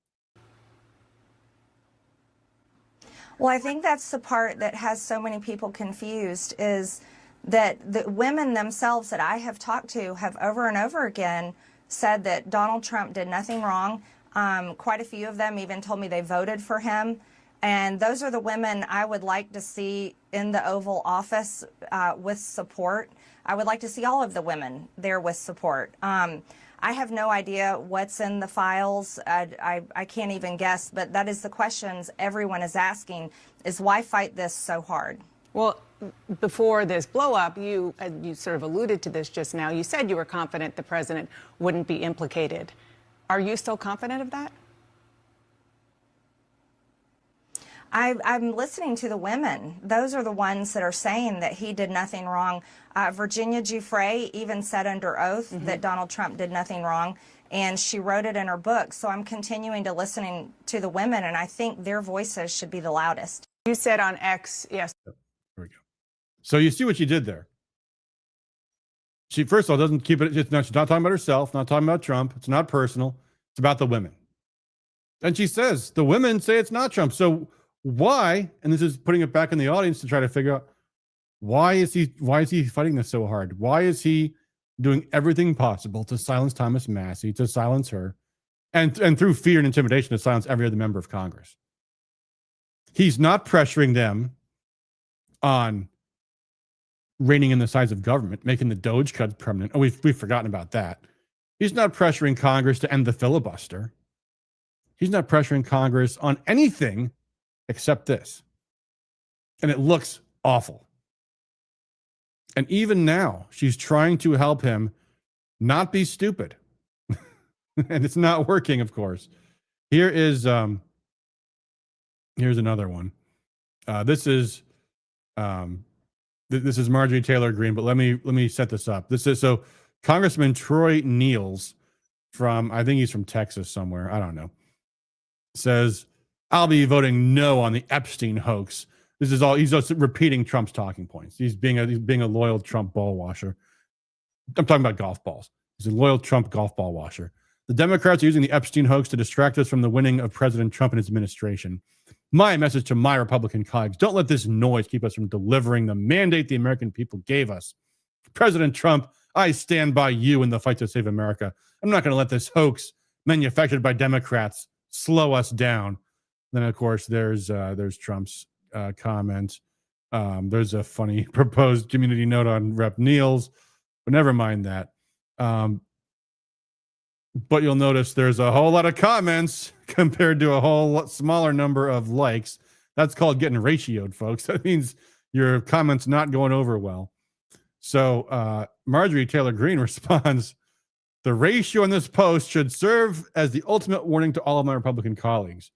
Well, I think that's the part that has so many people confused, is that the women themselves that I have talked to have over and over again said that Donald Trump did nothing wrong. Quite a few of them even told me they voted for him. And those are the women I would like to see in the Oval Office with support. I would like to see all of the women there with support. I have no idea what's in the files. I can't even guess, but that is the questions everyone is asking, is why fight this so hard? Well, before this blow up, you sort of alluded to this just now. You said you were confident the president wouldn't be implicated. Are you still confident of that? I'm listening to the women. Those are the ones that are saying that he did nothing wrong. Virginia Giuffre even said under oath that Donald Trump did nothing wrong, and she wrote it in her book. So I'm continuing to listening to the women, and I think their voices should be the loudest. You said on X, yes. There we go. So you see what she did there. She, first of all, doesn't keep it. She's not talking about herself, not talking about Trump. It's not personal. It's about the women. And she says the women say it's not Trump. So why? And this is putting it back in the audience to try to figure out why is he fighting this so hard? Why is he doing everything possible to silence Thomas Massie, to silence her, and through fear and intimidation to silence every other member of Congress? He's not pressuring them on reining in the size of government, making the Doge cuts permanent. Oh, we've forgotten about that. He's not pressuring Congress to end the filibuster. He's not pressuring Congress on anything except this. And it looks awful. And even now, she's trying to help him not be stupid. And it's not working, of course. Here's another one. This is Marjorie Taylor Greene, but let me set this up. This is so Congressman Troy Niels from, I think he's from Texas somewhere, I don't know, says, I'll be voting no on the Epstein hoax. This is all, he's just repeating Trump's talking points. He's being a loyal Trump ball washer. I'm talking about golf balls. He's a loyal Trump golf ball washer. The Democrats are using the Epstein hoax to distract us from the winning of President Trump and his administration. My message to my Republican colleagues, don't let this noise keep us from delivering the mandate the American people gave us. President Trump, I stand by you in the fight to save America. I'm not going to let this hoax manufactured by Democrats slow us down. Then, of course, there's Trump's comment. There's a funny proposed community note on Rep. Niels, but never mind that. But you'll notice there's a whole lot of comments compared to a whole lot smaller number of likes. That's called getting ratioed, folks. That means your comment's not going over well. So Marjorie Taylor Greene responds, the ratio in this post should serve as the ultimate warning to all of my Republican colleagues.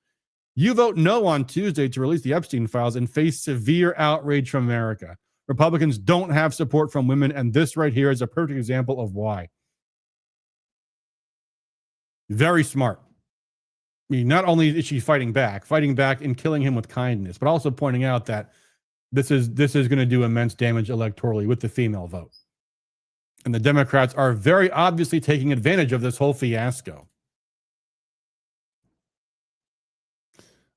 You vote no on Tuesday to release the Epstein files and face severe outrage from America. Republicans don't have support from women, and this right here is a perfect example of why. Very smart. I mean, not only is she fighting back and killing him with kindness, but also pointing out that this is going to do immense damage electorally with the female vote. And the Democrats are very obviously taking advantage of this whole fiasco.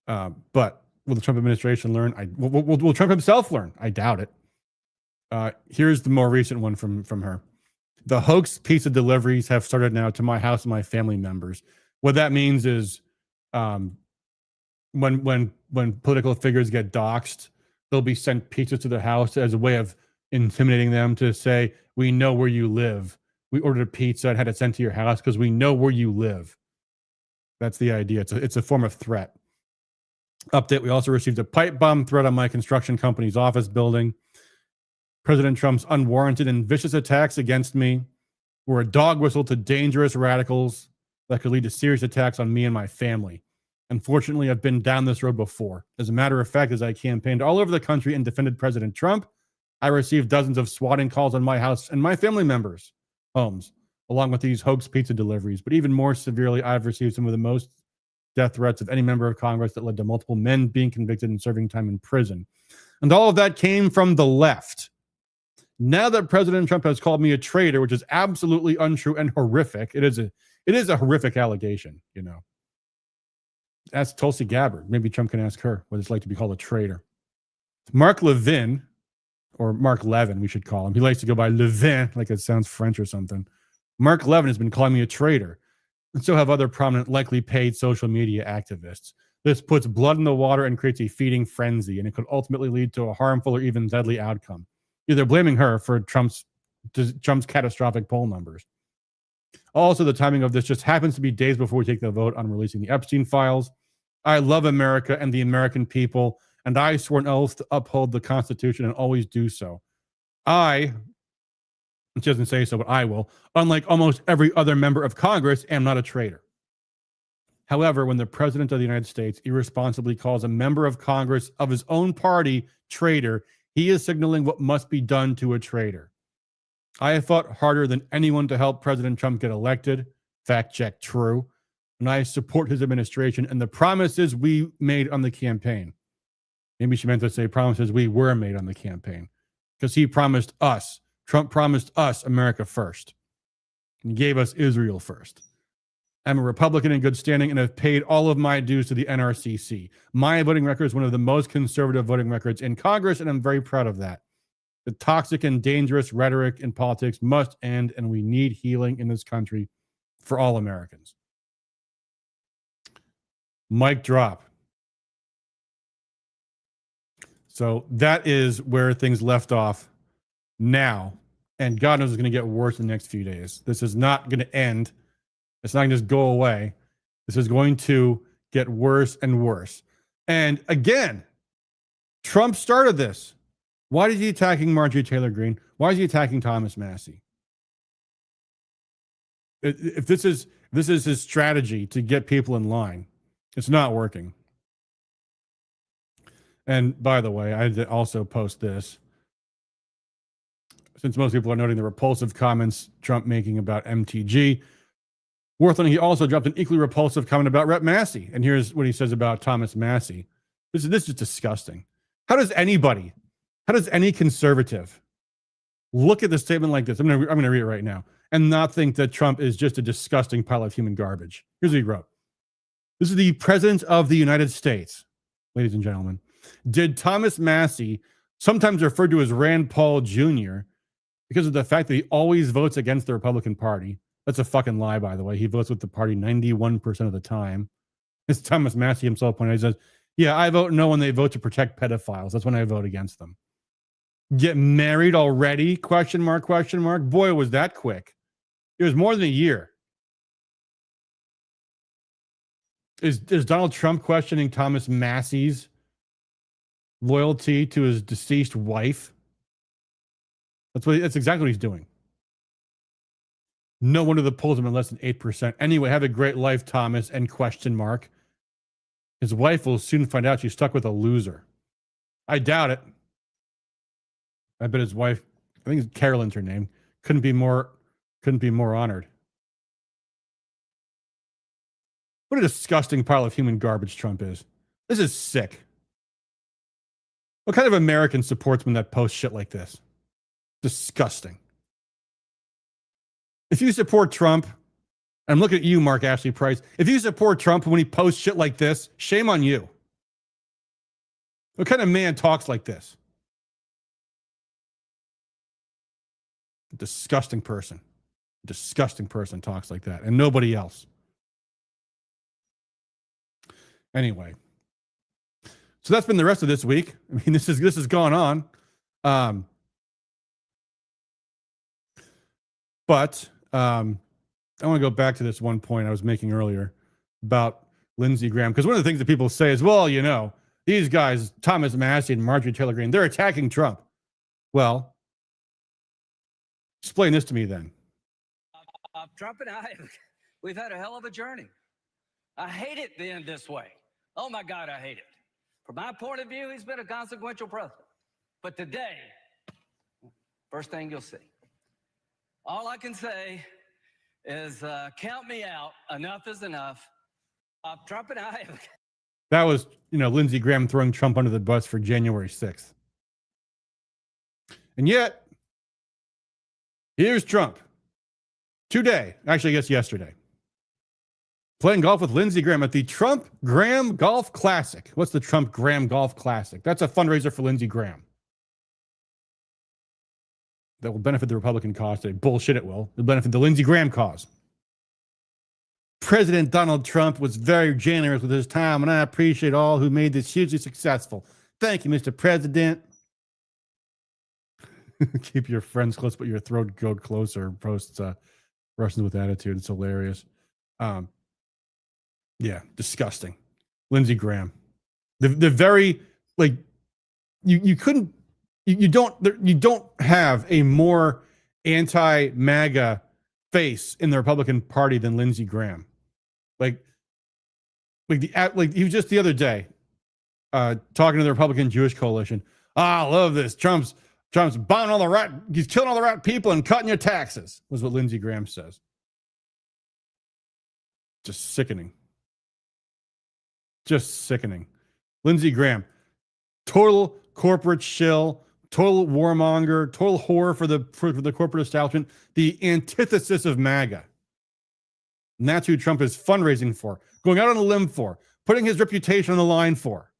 But will the Trump administration learn? Will Trump himself learn? I doubt it. Here's the more recent one from her. The hoax pizza deliveries have started now to my house and my family members. What that means is when political figures get doxxed, they'll be sent pizzas to their house as a way of intimidating them to say, we know where you live. We ordered a pizza and had it sent to your house because we know where you live. That's the idea. It's a form of threat. Update, we also received a pipe bomb threat on my construction company's office building. President Trump's unwarranted and vicious attacks against me were a dog whistle to dangerous radicals that could lead to serious attacks on me and my family. Unfortunately, I've been down this road before. As a matter of fact, as I campaigned all over the country and defended President Trump, I received dozens of swatting calls on my house and my family members' homes, along with these hoax pizza deliveries. But even more severely, I've received some of the most death threats of any member of Congress that led to multiple men being convicted and serving time in prison. And all of that came from the left. Now that President Trump has called me a traitor, which is absolutely untrue and horrific, it is a horrific allegation, you know. Ask Tulsi Gabbard. Maybe Trump can ask her what it's like to be called a traitor. Mark Levin, or Mark Levin, we should call him. He likes to go by Levin, like it sounds French or something. Mark Levin has been calling me a traitor, and so have other prominent, likely paid social media activists. This puts blood in the water and creates a feeding frenzy, and it could ultimately lead to a harmful or even deadly outcome. Either blaming her for Trump's catastrophic poll numbers. Also, the timing of this just happens to be days before we take the vote on releasing the Epstein files. I love America and the American people, and I swore an oath to uphold the Constitution and always do so. It doesn't say so, but I will, unlike almost every other member of Congress, am not a traitor. However, when the President of the United States irresponsibly calls a member of Congress of his own party traitor, he is signaling what must be done to a traitor. I have fought harder than anyone to help President Trump get elected. Fact check, true. And I support his administration and the promises we made on the campaign. Maybe she meant to say promises we were made on the campaign. Because he promised us, Trump promised us America first. And he gave us Israel first. I'm a Republican in good standing and have paid all of my dues to the NRCC. My voting record is one of the most conservative voting records in Congress, and I'm very proud of that. The toxic and dangerous rhetoric in politics must end, and we need healing in this country for all Americans. Mic drop. So that is where things left off now, and God knows it's going to get worse in the next few days. This is not going to end. It's not going to just go away. This is going to get worse and worse. And again, Trump started this. Why is he attacking Marjorie Taylor Greene? Why is he attacking Thomas Massie? If this is his strategy to get people in line, it's not working. And by the way, I did also post this. Since most people are noting the repulsive comments Trump making about MTG, worth noting, he also dropped an equally repulsive comment about Rep. Massey. And here's what he says about Thomas Massie. This is disgusting. How does any conservative look at the statement like this? I'm going to read it right now and not think that Trump is just a disgusting pile of human garbage. Here's what he wrote. This is the President of the United States, ladies and gentlemen. Did Thomas Massie, sometimes referred to as Rand Paul Jr., because of the fact that he always votes against the Republican Party? That's a fucking lie, by the way. He votes with the party 91% of the time. As Thomas Massie himself pointed out, he says, yeah, I vote no when they vote to protect pedophiles. That's when I vote against them. Get married already? Question mark, question mark. Boy, was that quick. It was more than a year. Is Donald Trump questioning Thomas Massie's loyalty to his deceased wife? That's exactly what he's doing. No wonder the polls have been less than 8%. Anyway, have a great life, Thomas, and question mark. His wife will soon find out she's stuck with a loser. I doubt it. I bet his wife, I think it's Carolyn's her name, couldn't be more honored. What a disgusting pile of human garbage Trump is. This is sick. What kind of American supports when that posts shit like this? Disgusting. If you support Trump, I'm looking at you, Mark Ashley Price. If you support Trump when he posts shit like this, shame on you. What kind of man talks like this? A disgusting person. A disgusting person talks like that, and nobody else. Anyway, so that's been the rest of this week. I mean, this has gone on. But I want to go back to this one point I was making earlier about Lindsey Graham, because one of the things that people say is, well, you know, these guys, Thomas Massie and Marjorie Taylor Greene, they're attacking Trump. Well, explain this to me then. Trump and I, we've had a hell of a journey. I hate it being this way. Oh my God, I hate it. From my point of view, he's been a consequential president. But today, first thing you'll see, all I can say is count me out. Enough is enough. Trump and I. That was, Lindsey Graham throwing Trump under the bus for January 6th. And yet, here's Trump. Today, actually, I guess yesterday, playing golf with Lindsey Graham at the Trump Graham Golf Classic. What's the Trump Graham Golf Classic? That's a fundraiser for Lindsey Graham that will benefit the Republican cause today. Bullshit, it will. It'll benefit the Lindsey Graham cause. President Donald Trump was very generous with his time, and I appreciate all who made this hugely successful. Thank you, Mr. President. Keep your friends close, but your throat go closer. Posts Russians with attitude. It's hilarious. Yeah, disgusting. Lindsey Graham. The very, like, you don't have a more anti-MAGA face in the Republican Party than Lindsey Graham. Like he was just the other day talking to the Republican Jewish coalition. I love this. Trump's bombing all the right, he's killing all the right people and cutting your taxes, was what Lindsey Graham says. Just sickening. Just sickening. Lindsey Graham, total corporate shill, total warmonger, total whore for the corporate establishment, the antithesis of MAGA. And that's who Trump is fundraising for, going out on a limb for, putting his reputation on the line for.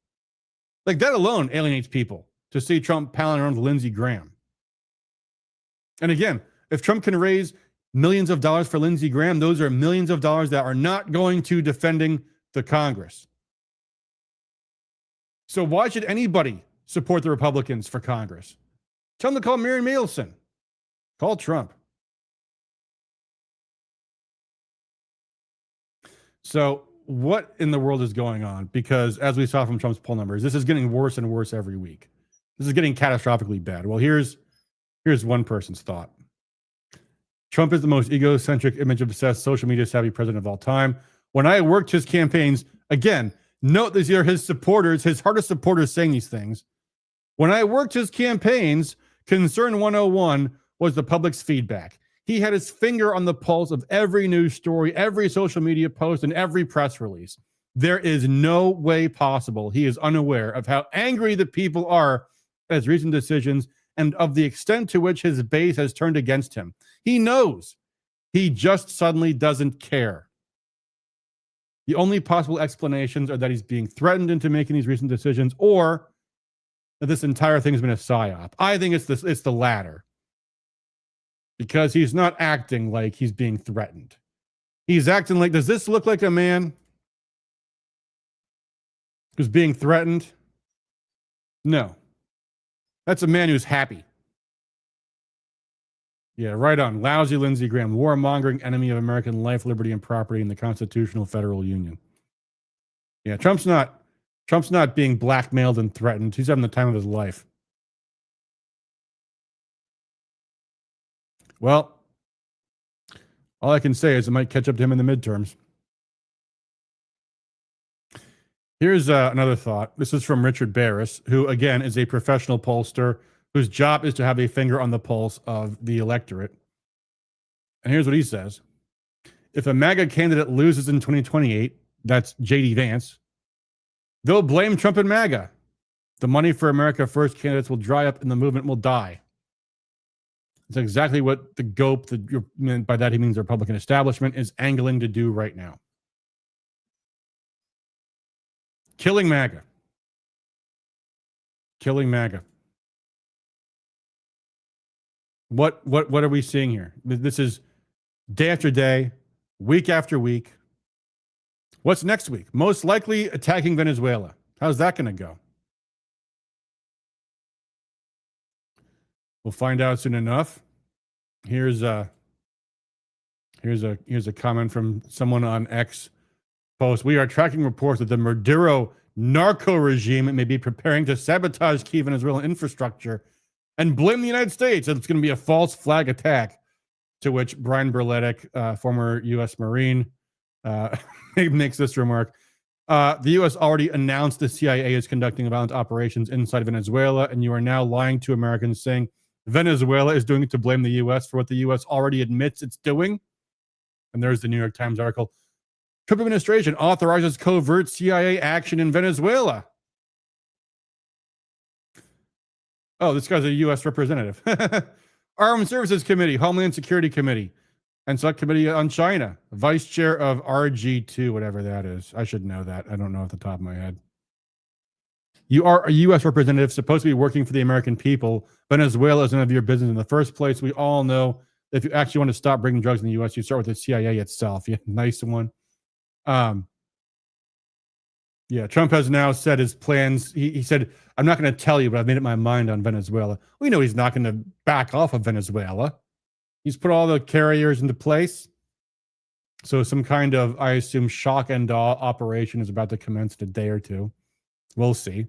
Like, that alone alienates people, to see Trump palling around with Lindsey Graham. And again, if Trump can raise millions of dollars for Lindsey Graham, those are millions of dollars that are not going to defending the Congress. So why should anybody support the Republicans for Congress? Tell them to call Miriam Nielsen. Call Trump. So what in the world is going on? Because as we saw from Trump's poll numbers, this is getting worse and worse every week. This is getting catastrophically bad. Well, here's one person's thought. Trump is the most egocentric, image-obsessed, social media savvy president of all time. When I worked his campaigns, again, note these are his supporters, his hardest supporters saying these things. When I worked his campaigns, Concern 101 was the public's feedback. He had his finger on the pulse of every news story, every social media post, and every press release. There is no way possible he is unaware of how angry the people are at his recent decisions and of the extent to which his base has turned against him. He knows. He just suddenly doesn't care. The only possible explanations are that he's being threatened into making these recent decisions, or that this entire thing has been a psyop. I think it's the latter. Because he's not acting like he's being threatened. He's acting like, does this look like a man who's being threatened? No. That's a man who's happy. Yeah, right on. Lousy Lindsey Graham, warmongering enemy of American life, liberty, and property in the constitutional federal union. Yeah, Trump's not being blackmailed and threatened. He's having the time of his life. Well, all I can say is it might catch up to him in the midterms. Here's another thought. This is from Richard Barris, who, again, is a professional pollster whose job is to have a finger on the pulse of the electorate. And here's what he says. If a MAGA candidate loses in 2028, that's J.D. Vance, they'll blame Trump and MAGA. The money for America First candidates will dry up and the movement will die. It's exactly what the GOP, by that he means the Republican establishment, is angling to do right now. Killing MAGA. Killing MAGA. What are we seeing here? This is day after day, week after week. What's next week? Most likely attacking Venezuela. How's that going to go? We'll find out soon enough. Here's a comment from someone on X post. We are tracking reports that the Maduro narco regime may be preparing to sabotage key Venezuelan infrastructure and blame the United States. It's going to be a false flag attack. To which Brian Berletic, former U.S. Marine, makes this remark. The U.S. already announced the CIA is conducting violent operations inside Venezuela, and you are now lying to Americans saying Venezuela is doing it to blame the U.S. for what the U.S. already admits it's doing. And there's the New York Times article. Trump administration authorizes covert CIA action in Venezuela. Oh, this guy's a U.S. representative. Armed Services Committee, Homeland Security Committee, and Select Committee on China. Vice Chair of RG2, whatever that is. I should know that. I don't know off the top of my head. You are a U.S. representative supposed to be working for the American people. Venezuela is none of your business in the first place. We all know that if you actually want to stop bringing drugs in the U.S., you start with the CIA itself. Yeah, nice one. Yeah, Trump has now said his plans. He said, I'm not going to tell you, but I've made up my mind on Venezuela. We know he's not going to back off of Venezuela. He's put all the carriers into place. So some kind of, I assume, shock and awe operation is about to commence in a day or two. We'll see.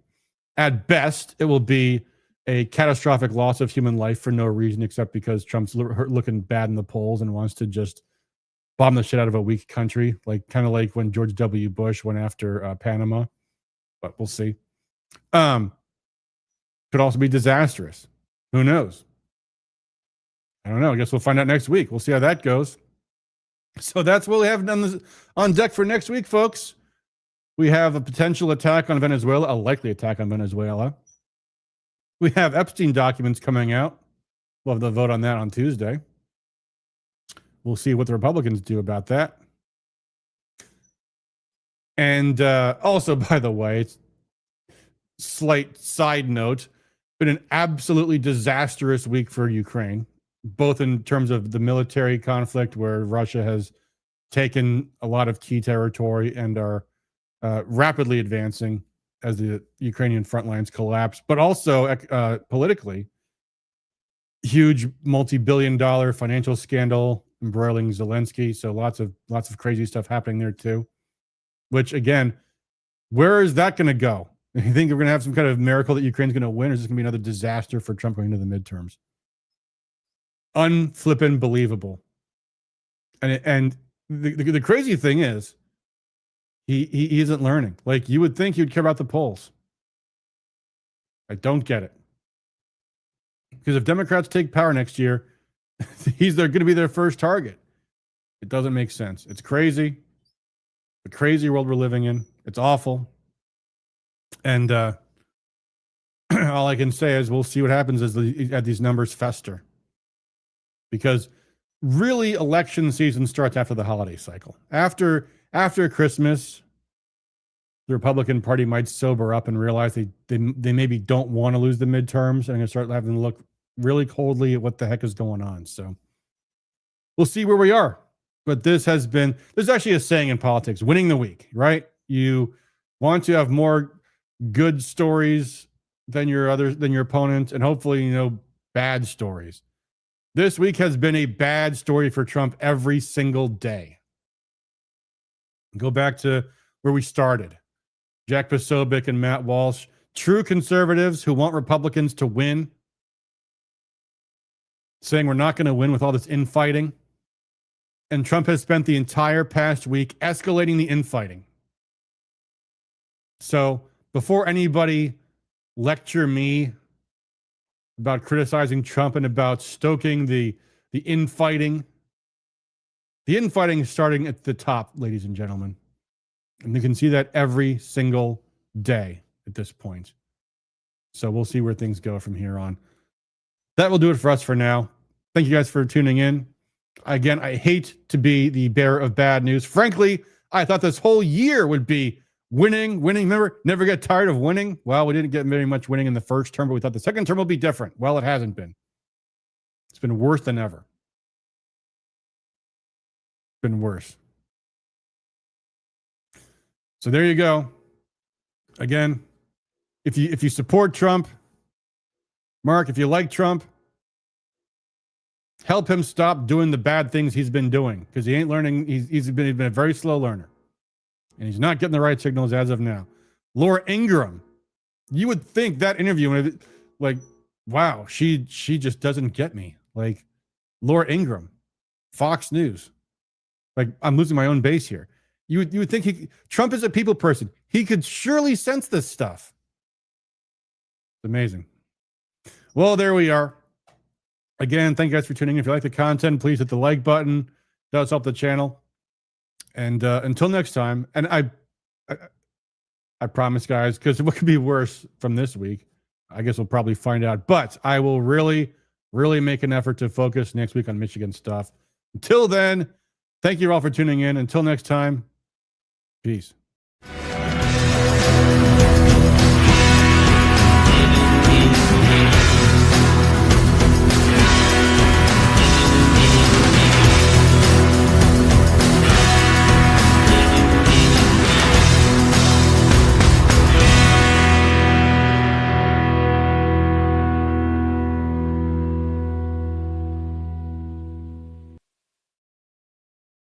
At best, it will be a catastrophic loss of human life for no reason except because Trump's looking bad in the polls and wants to just bomb the shit out of a weak country, like kind of like when George W. Bush went after Panama. But we'll see. Could also be disastrous. Who knows? I don't know. I guess we'll find out next week. We'll see how that goes. So that's what we have on deck for next week, folks. We have a potential attack on Venezuela, a likely attack on Venezuela. We have Epstein documents coming out. We'll have the vote on that on Tuesday. We'll see what the Republicans do about that. And also, by the way, it's slight side note, been an absolutely disastrous week for Ukraine, both in terms of the military conflict where Russia has taken a lot of key territory and are rapidly advancing as the Ukrainian front lines collapse, but also politically, huge multi-billion-dollar financial scandal embroiling Zelensky. So lots of crazy stuff happening there too. Which again, where is that going to go? You think we're going to have some kind of miracle that Ukraine's going to win, or is this going to be another disaster for Trump going into the midterms? Unflippin' believable. And the crazy thing is, he isn't learning. Like, you would think he would care about the polls. I don't get it. Because if Democrats take power next year, they're going to be their first target. It doesn't make sense. It's crazy. The crazy world we're living in. It's awful. And all I can say is we'll see what happens as these numbers fester. Because really, election season starts after the holiday cycle. After Christmas, the Republican Party might sober up and realize they maybe don't want to lose the midterms, and going to start having to look really coldly at what the heck is going on. So we'll see where we are. But there's actually a saying in politics, winning the week, right? You want to have more good stories than your opponent, and hopefully, bad stories. This week has been a bad story for Trump every single day. Go back to where we started. Jack Posobiec and Matt Walsh, true conservatives who want Republicans to win, saying we're not going to win with all this infighting. And Trump has spent the entire past week escalating the infighting. So before anybody lecture me about criticizing Trump and about stoking the infighting is starting at the top, ladies and gentlemen. And you can see that every single day at this point. So we'll see where things go from here on. That will do it for us for now. Thank you guys for tuning in. Again, I hate to be the bearer of bad news. Frankly, I thought this whole year would be winning. Remember, never get tired of winning. Well, we didn't get very much winning in the first term, but we thought the second term will be different. Well, it hasn't been. It's been worse than ever. It's been worse. So there you go. Again, if you support Trump, Mark, if you like Trump, help him stop doing the bad things he's been doing, because he ain't learning. He's been a very slow learner, and he's not getting the right signals as of now. Laura Ingraham, you would think that interview, like, wow, she just doesn't get me. Like, Laura Ingraham, Fox News. Like, I'm losing my own base here. You would think Trump is a people person. He could surely sense this stuff. It's amazing. Well, there we are. Again, thank you guys for tuning in. If you like the content, please hit the like button. It does help the channel. And until next time, and I promise, guys, because what could be worse from this week? I guess we'll probably find out. But I will really, really make an effort to focus next week on Michigan stuff. Until then, thank you all for tuning in. Until next time, peace.